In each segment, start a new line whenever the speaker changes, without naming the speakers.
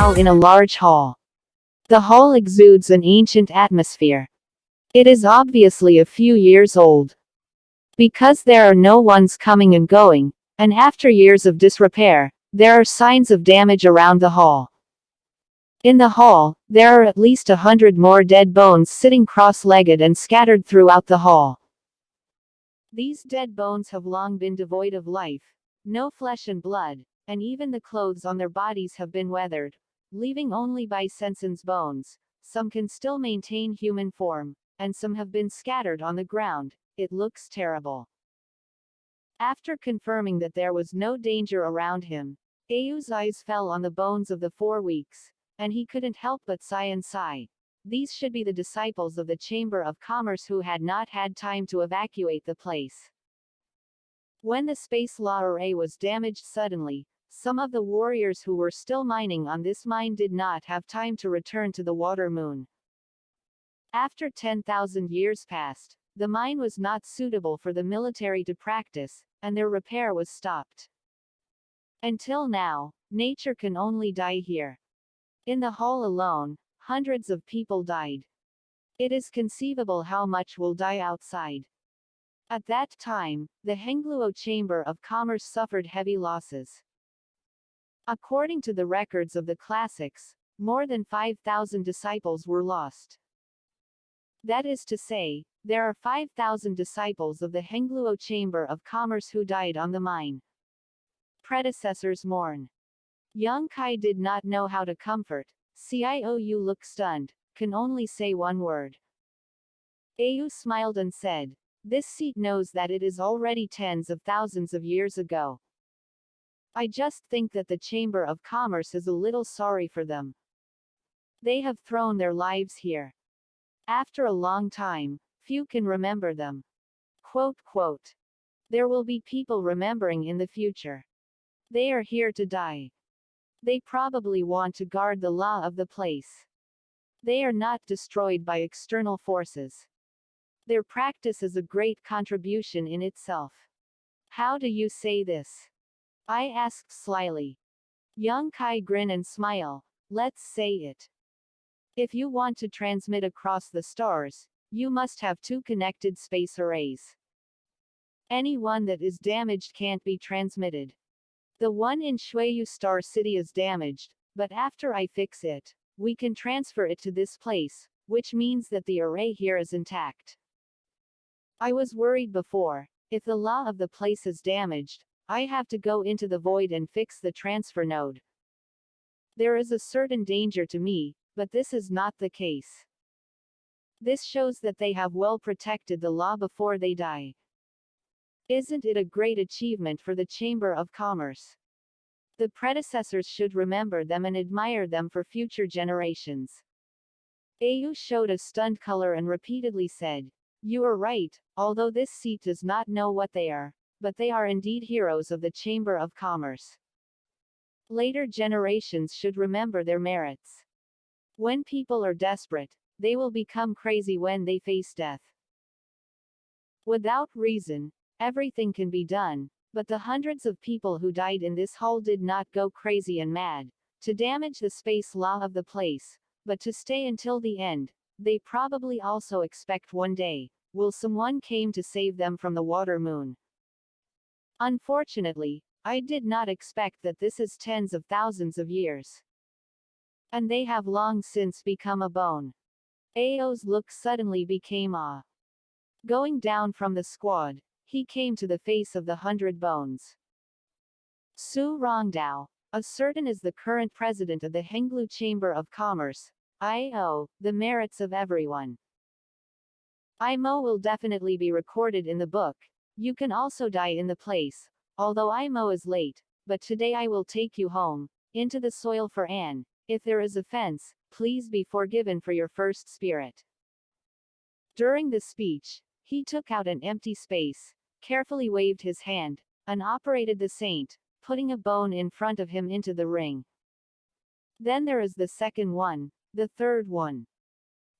now in a large hall. The hall exudes an ancient atmosphere. It is obviously a few years old. Because there are no ones coming and going, and after years of disrepair, there are signs of damage around the hall. In the hall, there are at least 100 more dead bones sitting cross-legged and scattered throughout the hall. These dead bones have long been devoid of life, no flesh and blood, and even the clothes on their bodies have been weathered, leaving only Bisenson's bones. Some can still maintain human form, and some have been scattered on the ground. It looks terrible. After confirming that there was no danger around him, Ayu's eyes fell on the bones of the 4 weeks, and he couldn't help but sigh and sigh. These should be the disciples of the Chamber of Commerce who had not had time to evacuate the place. When the space law array was damaged suddenly, some of the warriors who were still mining on this mine did not have time to return to the water moon. After 10,000 years passed, the mine was not suitable for the military to practice, and their repair was stopped. Until now, nature can only die here. In the hall alone, hundreds of people died. It is conceivable how much will die outside. At that time, the Hengluo Chamber of Commerce suffered heavy losses. According to the records of the classics, more than 5,000 disciples were lost. That is to say, there are 5,000 disciples of the Hengluo Chamber of Commerce who died on the mine. Predecessors mourn. Young Kai did not know how to comfort. Ciou looked stunned, can only say one word. Ayu smiled and said, "This seat knows that it is already tens of thousands of years ago. I just think that the Chamber of Commerce is a little sorry for them. They have thrown their lives here. After a long time, few can remember them. Quote. There will be people remembering in the future. They are here to die. They probably want to guard the law of the place. They are not destroyed by external forces. Their practice is a great contribution in itself." "How do you say this?" I asked slyly. Young Kai grin and smile. "Let's say it. If you want to transmit across the stars, you must have 2 connected space arrays. Any one that is damaged can't be transmitted. The one in Shuiyu Star City is damaged, but after I fix it, we can transfer it to this place, which means that the array here is intact. I was worried before, if the law of the place is damaged, I have to go into the void and fix the transfer node. There is a certain danger to me, but this is not the case. This shows that they have well protected the law before they die. Isn't it a great achievement for the Chamber of Commerce? The predecessors should remember them and admire them for future generations." Ayu showed a stunned color and repeatedly said, "You are right, although this seat does not know what they are, but they are indeed heroes of the Chamber of Commerce. Later generations should remember their merits. When people are desperate, they will become crazy when they face death. Without reason, everything can be done, but the hundreds of people who died in this hall did not go crazy and mad, to damage the space law of the place, but to stay until the end. They probably also expect one day, will someone came to save them from the water moon. Unfortunately, I did not expect that this is tens of thousands of years. And they have long since become a bone." Ao's look suddenly became awe. Going down from the squad, he came to the face of the 100 bones. Su Rongdao, a certain is the current president of the Henglu Chamber of Commerce. The merits of everyone. Imo will definitely be recorded in the book. You can also die in the place, although Imo is late, but today I will take you home, into the soil for Anne. If there is offense, please be forgiven for your first spirit." During the speech, he took out an empty space, carefully waved his hand, and operated the saint, putting a bone in front of him into the ring. Then there is the second one, the third one.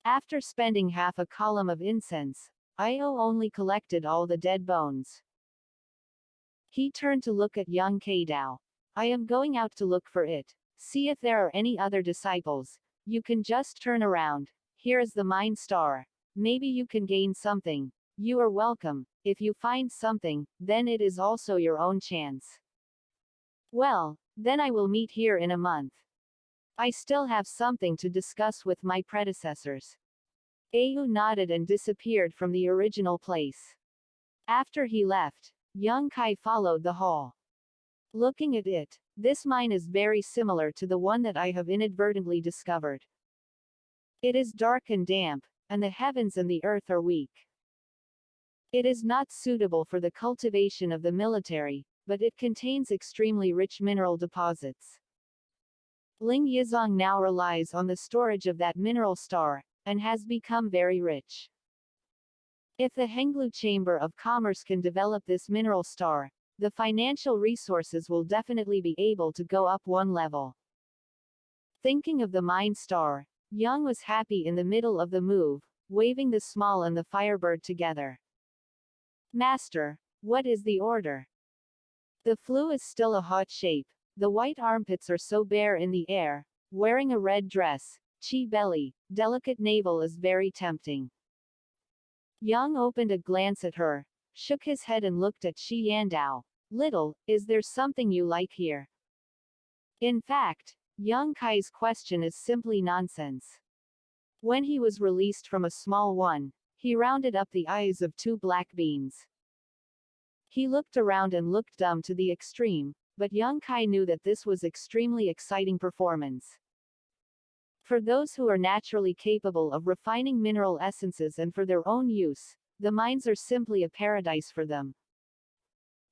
After spending half a column of incense, Io only collected all the dead bones. He turned to look at young Kaidao. "I am going out to look for it. See if there are any other disciples. You can just turn around. Here is the Mind Star. Maybe you can gain something. You are welcome. If you find something, then it is also your own chance. Well, then I will meet here in a month. I still have something to discuss with my predecessors. Ayu nodded and disappeared from the original place. After he left, young Kai followed the hall. Looking at it, this mine is very similar to the one that I have inadvertently discovered. It is dark and damp, and the heavens and the earth are weak. It is not suitable for the cultivation of the military, but it contains extremely rich mineral deposits. Ling Yizong now relies on the storage of that mineral star, and has become very rich. If the Henglu Chamber of Commerce can develop this mineral star, the financial resources will definitely be able to go up one level. Thinking of the Mind Star, Young was happy in the middle of the move, waving the small and the Firebird together. Master, what is the order? The flu is still a hot shape. The white armpits are so bare in the air, wearing a red dress, chi belly, delicate navel is very tempting. Yang opened a glance at her, shook his head and looked at Shi Yandao. Little, is there something you like here? In fact, young Kai's question is simply nonsense. When he was released from a small one, he rounded up the eyes of two black beans. He looked around and looked dumb to the extreme, but young Kai knew that this was extremely exciting performance. For those who are naturally capable of refining mineral essences and for their own use, the mines are simply a paradise for them.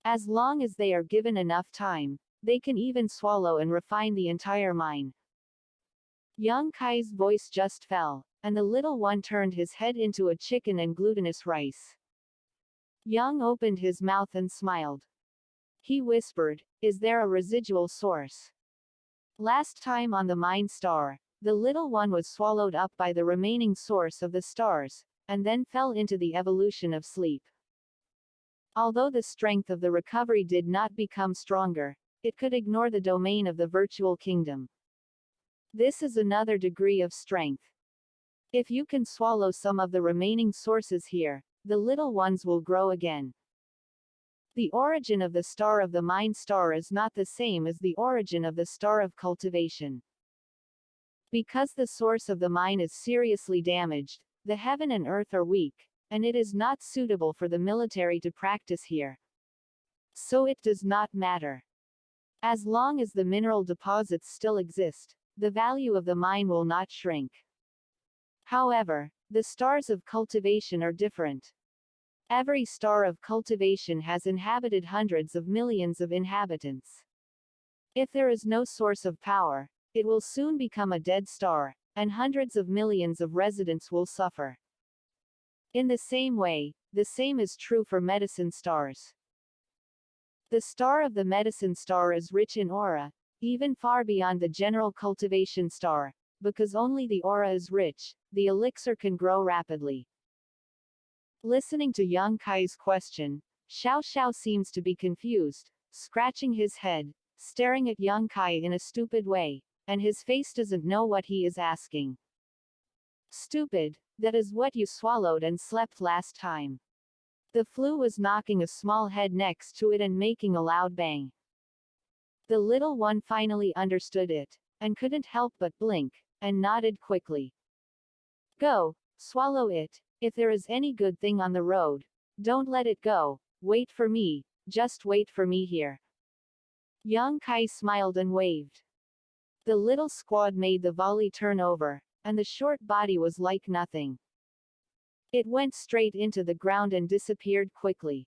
As long as they are given enough time, they can even swallow and refine the entire mine. Young Kai's voice just fell, and the little one turned his head into a chicken and glutinous rice. Young opened his mouth and smiled. He whispered, "Is there a residual source?" Last time on the Mind Star, the little one was swallowed up by the remaining source of the stars, and then fell into the evolution of sleep. Although the strength of the recovery did not become stronger, it could ignore the domain of the virtual kingdom. This is another degree of strength. If you can swallow some of the remaining sources here, the little ones will grow again. The origin of the star of the Mind Star is not the same as the origin of the star of cultivation. Because the source of the mine is seriously damaged, the heaven and earth are weak, and it is not suitable for the military to practice here. So it does not matter. As long as the mineral deposits still exist, the value of the mine will not shrink. However, the stars of cultivation are different. Every star of cultivation has inhabited hundreds of millions of inhabitants. If there is no source of power, it will soon become a dead star, and hundreds of millions of residents will suffer. In the same way, the same is true for medicine stars. The star of the medicine star is rich in aura, even far beyond the general cultivation star, because only the aura is rich, the elixir can grow rapidly. Listening to Yang Kai's question, Xiao Xiao seems to be confused, scratching his head, staring at Yang Kai in a stupid way, and his face doesn't know what he is asking. Stupid, that is what you swallowed and slept last time. The flu was knocking a small head next to it and making a loud bang. The little one finally understood it, and couldn't help but blink, and nodded quickly. Go, swallow it. If there is any good thing on the road, don't let it go. Wait for me, just wait for me here. Yang Kai smiled and waved. The little squad made the volley turn over, and the short body was like nothing. It went straight into the ground and disappeared quickly.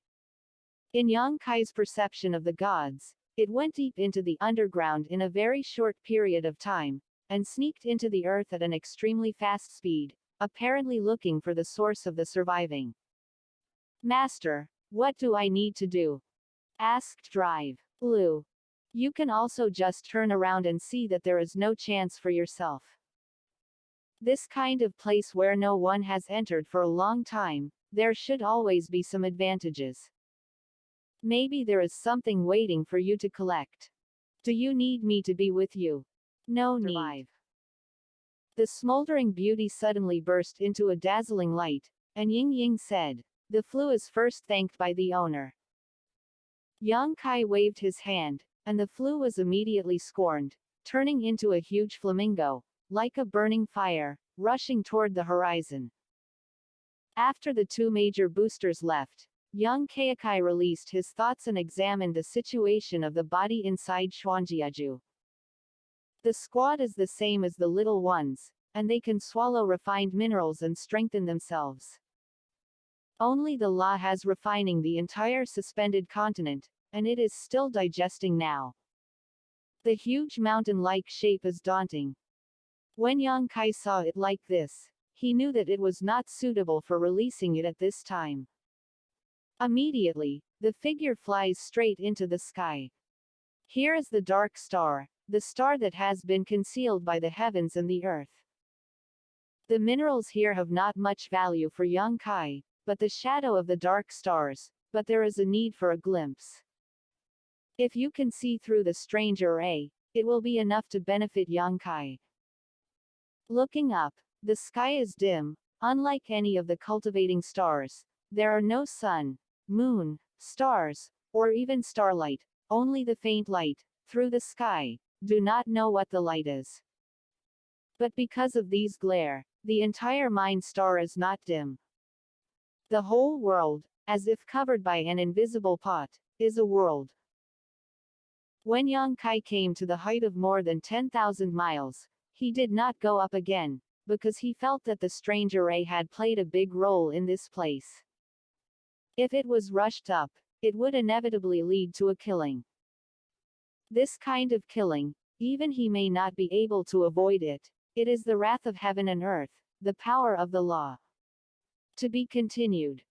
In Yang Kai's perception of the gods, it went deep into the underground in a very short period of time, and sneaked into the earth at an extremely fast speed, apparently looking for the source of the surviving. Master, what do I need to do? Asked Drive. Lu. You can also just turn around and see that there is no chance for yourself. This kind of place where no one has entered for a long time, there should always be some advantages. Maybe there is something waiting for you to collect. Do you need me to be with you? No need. The smoldering beauty suddenly burst into a dazzling light, and Ying Ying said, "The flu is first thanked by the owner." Yang Kai waved his hand, and the flu was immediately scorned, turning into a huge flamingo, like a burning fire, rushing toward the horizon. After the two major boosters left, young Keikai released his thoughts and examined the situation of the body inside Xuanjiaju. The squad is the same as the little ones, and they can swallow refined minerals and strengthen themselves. Only the law has refining the entire suspended continent, and it is still digesting now. The huge mountain-like shape is daunting. When Yang Kai saw it like this, he knew that it was not suitable for releasing it at this time. Immediately, the figure flies straight into the sky. Here is the dark star, the star that has been concealed by the heavens and the earth. The minerals here have not much value for Yang Kai, but the shadow of the dark stars, but there is a need for a glimpse. If you can see through the strange array, it will be enough to benefit Yang Kai. Looking up, the sky is dim, unlike any of the cultivating stars. There are no sun, moon, stars, or even starlight, only the faint light, through the sky. Do not know what the light is. But because of these glare, the entire mind star is not dim. The whole world, as if covered by an invisible pot, is a world. When Yang Kai came to the height of more than 10,000 miles, he did not go up again, because he felt that the strange array had played a big role in this place. If it was rushed up, it would inevitably lead to a killing. This kind of killing, even he may not be able to avoid it. It is the wrath of heaven and earth, the power of the law. To be continued.